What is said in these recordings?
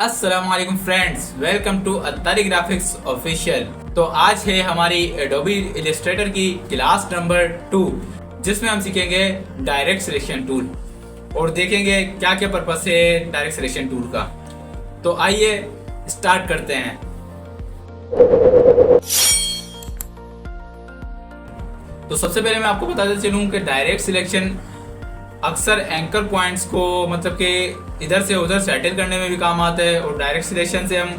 अस्सलामुअलैकुम friends, welcome to Attari graphics official. तो आज है हमारी एडोबी इलस्ट्रेटर की क्लास नंबर 2, जिसमें हम सीखेंगे डायरेक्ट सिलेक्शन टूल और देखेंगे क्या क्या पर्पस है डायरेक्ट सिलेक्शन टूल का। तो आइए स्टार्ट करते हैं। तो सबसे पहले मैं आपको बताते चलूं कि डायरेक्ट सिलेक्शन अक्सर एंकर पॉइंट्स को मतलब कि इधर से उधर सेटल करने में भी काम आता है, और डायरेक्ट सिलेक्शन से हम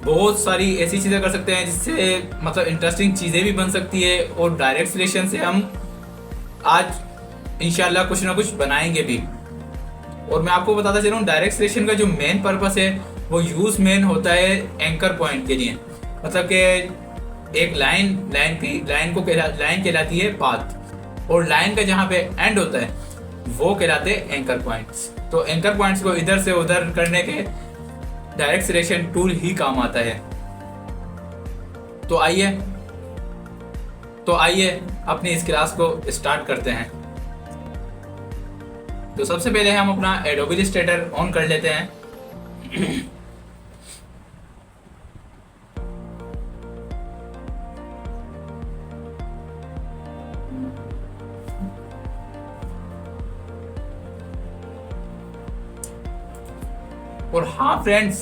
बहुत सारी ऐसी चीज़ें कर सकते हैं जिससे मतलब इंटरेस्टिंग चीज़ें भी बन सकती है। और डायरेक्ट सिलेक्शन से हम आज इंशाल्लाह कुछ ना कुछ बनाएंगे भी। और मैं आपको बताता चलूँ, डायरेक्ट सिलेक्शन का जो मेन पर्पस है वो यूज मेन होता है एंकर पॉइंट के लिए। मतलब कि एक लाइन कहलाती है पाथ, और लाइन का जहाँ पे एंड होता है वो कहलाते हैं एंकर पॉइंट्स। तो एंकर पॉइंट्स को इधर से उधर करने के डायरेक्ट सिलेक्शन टूल ही काम आता है। तो आइए अपनी इस क्लास को स्टार्ट करते हैं। तो सबसे पहले हम अपना एडोबी इलस्ट्रेटर ऑन कर लेते हैं। और हाँ फ्रेंड्स,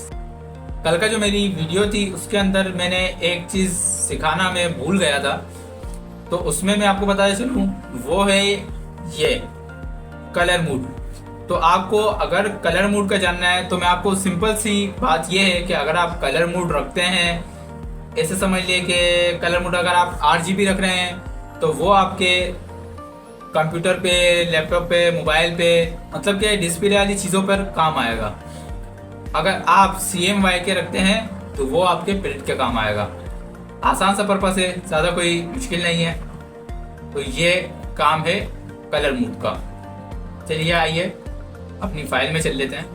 कल का जो मेरी वीडियो थी उसके अंदर मैंने एक चीज़ सिखाना मैं भूल गया था, तो उसमें मैं आपको बताया चलूँ, वो है ये कलर मूड। तो आपको अगर कलर मूड का जानना है तो मैं आपको सिंपल सी बात ये है कि अगर आप कलर मूड रखते हैं, ऐसे समझ लिए कि कलर मूड अगर आप RGB रख रहे हैं तो वो आपके कंप्यूटर पे, लैपटॉप पे, मोबाइल पे, मतलब कि डिस्प्ले वाली चीज़ों पर काम आएगा। अगर आप CMYK रखते हैं तो वो आपके प्रिंट के काम आएगा। आसान सा पर्पस है, ज़्यादा कोई मुश्किल नहीं है। तो ये काम है कलर मूड का। चलिए आइए अपनी फाइल में चल लेते हैं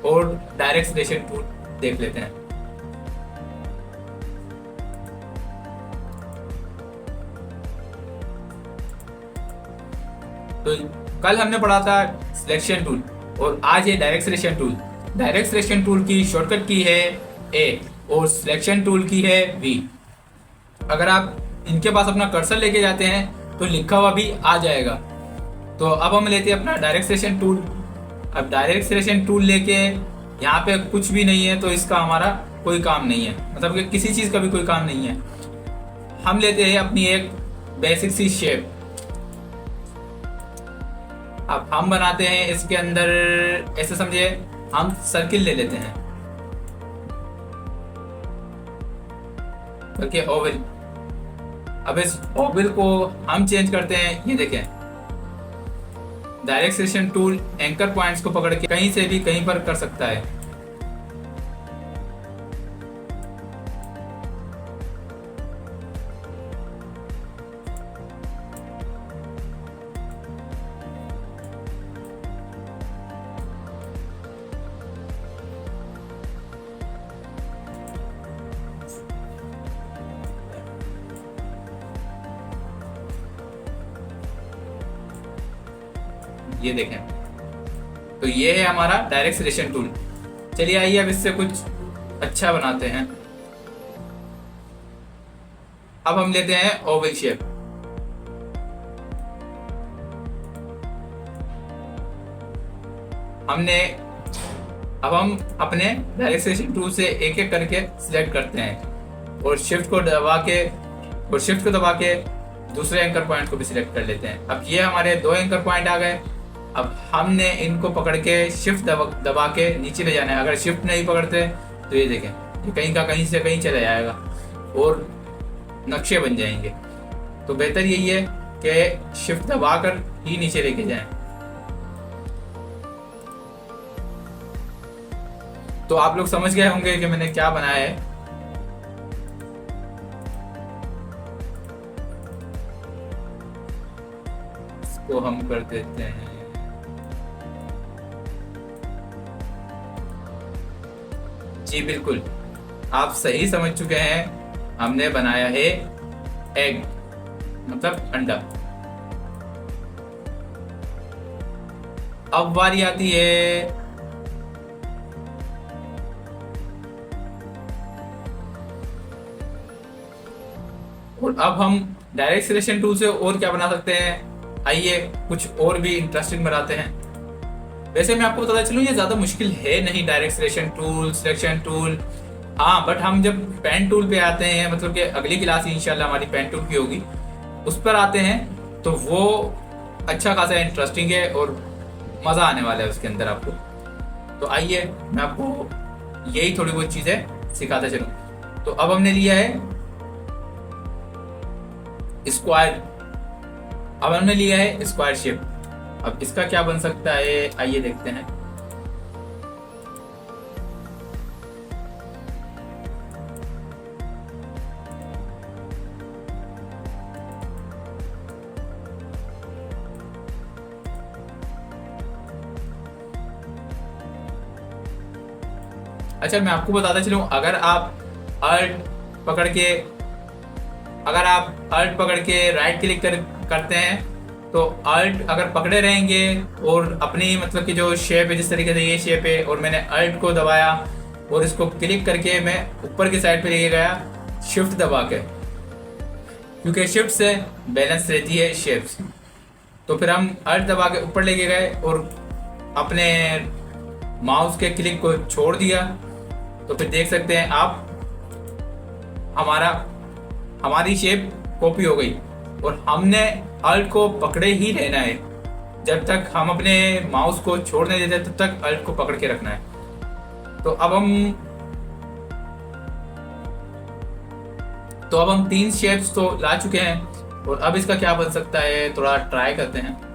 और डायरेक्ट सिलेक्शन टूल देख लेते हैं। तो कल हमने पढ़ा था सिलेक्शन टूल और आज है direct selection tool. Direct selection tool की शॉर्टकट की है A और सिलेक्शन टूल की है V। अगर आप इनके पास अपना कर्सर लेके जाते हैं तो लिखा हुआ भी आ जाएगा। तो अब हम लेते हैं अपना डायरेक्ट सिलेक्शन टूल। अब डायरेक्ट सिलेक्शन टूल लेके यहाँ पे कुछ भी नहीं है तो इसका हमारा कोई काम नहीं है, मतलब कि किसी चीज़ का भी कोई काम नहीं है। हम लेते हैं अपनी एक बेसिक सी शेप। अब हम बनाते हैं इसके अंदर, ऐसे समझिए हम सर्किल ले लेते हैं, ओके, ओवल। अब इस ओवल को हम चेंज करते हैं। ये देखें, direct selection tool anchor points को पकड़ के कहीं से भी कहीं पर कर सकता है। ये देखें, तो ये है हमारा डायरेक्ट सिलेक्शन टूल। चलिए आइए अब इससे कुछ अच्छा बनाते हैं। अब हम लेते हैं ओवल शेप। अब हम अपने डायरेक्ट सिलेक्शन टूल से एक एक करके सिलेक्ट करते हैं और शिफ्ट को दबा के दूसरे एंकर पॉइंट को भी सिलेक्ट कर लेते हैं। अब ये हमारे 2 एंकर पॉइंट आ गए। अब हमने इनको पकड़ के शिफ्ट दबा के नीचे ले जाना है। अगर शिफ्ट नहीं पकड़ते तो ये देखें, ये कहीं का कहीं से कहीं चला जाएगा और नक्शे बन जाएंगे। तो बेहतर यही है कि शिफ्ट दबा कर ही नीचे लेके जाएं। तो आप लोग समझ गए होंगे कि मैंने क्या बनाया है। इसको हम कर देते हैं, जी बिल्कुल, आप सही समझ चुके हैं। हमने बनाया है एग, मतलब अंडा। अब बारी आती है और अब हम डायरेक्ट सिलेक्शन टूल से और क्या बना सकते हैं, आइए कुछ और भी इंटरेस्टिंग बनाते हैं। वैसे मैं आपको बताता चलूँ, ये ज़्यादा मुश्किल है नहीं डायरेक्ट सिलेक्शन टूल। हाँ, बट हम जब पेन टूल पे आते हैं, मतलब कि अगली क्लास इंशाल्लाह हमारी पेन टूल की होगी, उस पर आते हैं तो वो अच्छा खासा इंटरेस्टिंग है और मज़ा आने वाला है उसके अंदर आपको। तो आइए मैं आपको यही थोड़ी बहुत चीज़ें सिखाता चलूँ। तो अब हमने लिया है स्क्वायर, अब हमने लिया है स्क्वायर शेप। अब इसका क्या बन सकता है, आइए देखते हैं। अच्छा, मैं आपको बताता चलूं, अगर आप अल्ट पकड़ के राइट क्लिक करते हैं, तो अल्ट अगर पकड़े रहेंगे और अपनी मतलब कि जो शेप है, जिस तरीके से ये शेप है, और मैंने अल्ट को दबाया और इसको क्लिक करके मैं ऊपर की साइड पे लेके गया शिफ्ट दबा के, क्योंकि शिफ्ट से बैलेंस रहती है शेप्स। तो फिर हम अल्ट दबा के ऊपर लेके गए और अपने माउस के क्लिक को छोड़ दिया, तो फिर देख सकते हैं आप हमारी शेप कॉपी हो गई। और हमने अल्ट को पकड़े ही रहना है, जब तक हम अपने माउस को छोड़ नहीं देते तब तक अल्ट को पकड़ के रखना है। तो अब हम 3 शेप्स तो ला चुके हैं, और अब इसका क्या बन सकता है थोड़ा ट्राई करते हैं।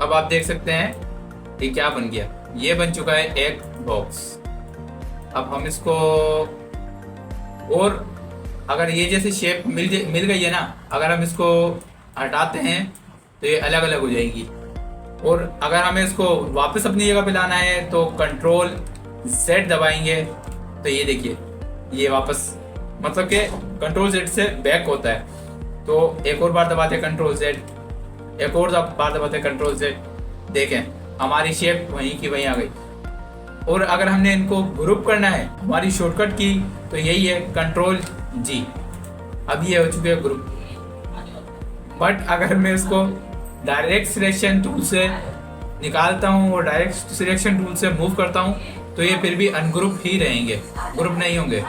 अब आप देख सकते हैं ये क्या बन गया, ये बन चुका है एक बॉक्स। अब हम इसको, और अगर ये जैसे शेप मिल गई है ना, अगर हम इसको हटाते हैं तो ये अलग अलग हो जाएगी। और अगर हमें इसको वापस अपनी जगह पे लाना है तो कंट्रोल Z दबाएंगे, तो ये देखिए ये वापस, मतलब कि कंट्रोल Z से बैक होता है। तो एक और बार दबाते हैं कंट्रोल Z, एक और बार दबाते हैं कंट्रोल Z, देखें हमारी शेप वहीं की वहीं आ गई। और अगर हमने इनको ग्रुप करना है, हमारी शॉर्टकट की तो यही है कंट्रोल G। अब ये हो चुके हैं ग्रुप। बट अगर मैं इसको डायरेक्ट सिलेक्शन टूल से निकालता हूँ और डायरेक्ट सिलेक्शन टूल से मूव करता हूँ, तो ये फिर भी अनग्रुप ही रहेंगे, ग्रुप नहीं होंगे।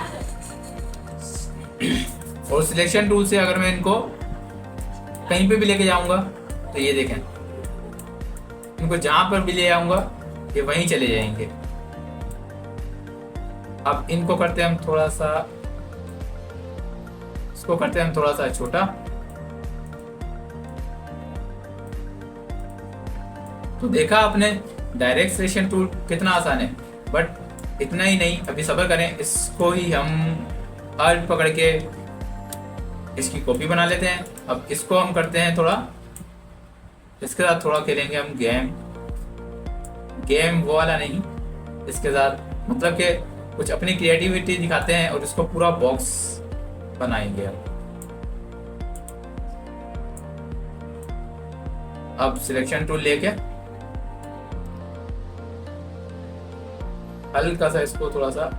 और सिलेक्शन टूल से अगर मैं इनको कहीं पे भी लेके जाऊंगा, तो ये देखें इनको जहां पर भी ले आऊंगा ये वहीं चले जाएंगे। अब इनको करते हैं हम थोड़ा सा, इसको करते हैं हम थोड़ा सा छोटा। तो देखा आपने डायरेक्ट सिलेक्शन टूल कितना आसान है। बट इतना ही नहीं, अभी सब्र करें, इसको ही हम अल्ट पकड़ के इसकी कॉपी बना लेते हैं। अब इसको हम करते हैं थोड़ा, इसके साथ थोड़ा खेलेंगे हम गेम वो वाला नहीं, इसके साथ मतलब कि कुछ अपनी क्रिएटिविटी दिखाते हैं और इसको पूरा बॉक्स बनाएंगे हम। अब सिलेक्शन टूल लेके हल्का सा इसको थोड़ा सा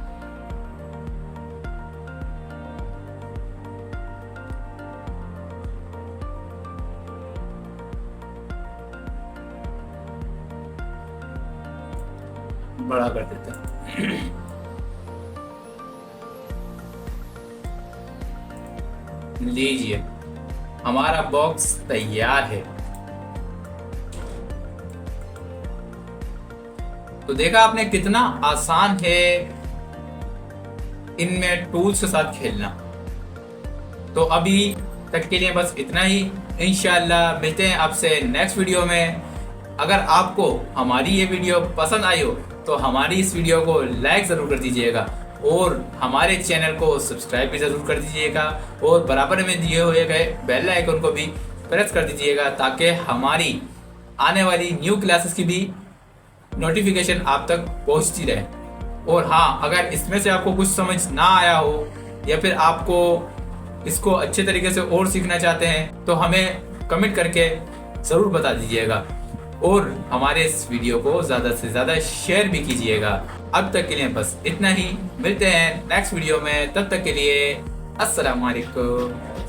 बड़ा कर देते हैं। लीजिए हमारा बॉक्स तैयार है। तो देखा आपने कितना आसान है इनमें टूल्स के साथ खेलना। तो अभी तक के लिए बस इतना ही। इंशाल्लाह मिलते हैं आपसे नेक्स्ट वीडियो में। अगर आपको हमारी ये वीडियो पसंद आई हो तो हमारी इस वीडियो को लाइक ज़रूर कर दीजिएगा और हमारे चैनल को सब्सक्राइब भी ज़रूर कर दीजिएगा और बराबर में दिए हुए गए बेल आइकन को भी प्रेस कर दीजिएगा ताकि हमारी आने वाली न्यू क्लासेस की भी नोटिफिकेशन आप तक पहुंचती रहे। और हाँ, अगर इसमें से आपको कुछ समझ ना आया हो या फिर आपको इसको अच्छे तरीके से और सीखना चाहते हैं तो हमें कमेंट करके ज़रूर बता दीजिएगा और हमारे इस वीडियो को ज़्यादा से ज़्यादा शेयर भी कीजिएगा। अब तक के लिए बस इतना ही, मिलते हैं नेक्स्ट वीडियो में, तब तक के लिए अस्सलाम वालेकुम।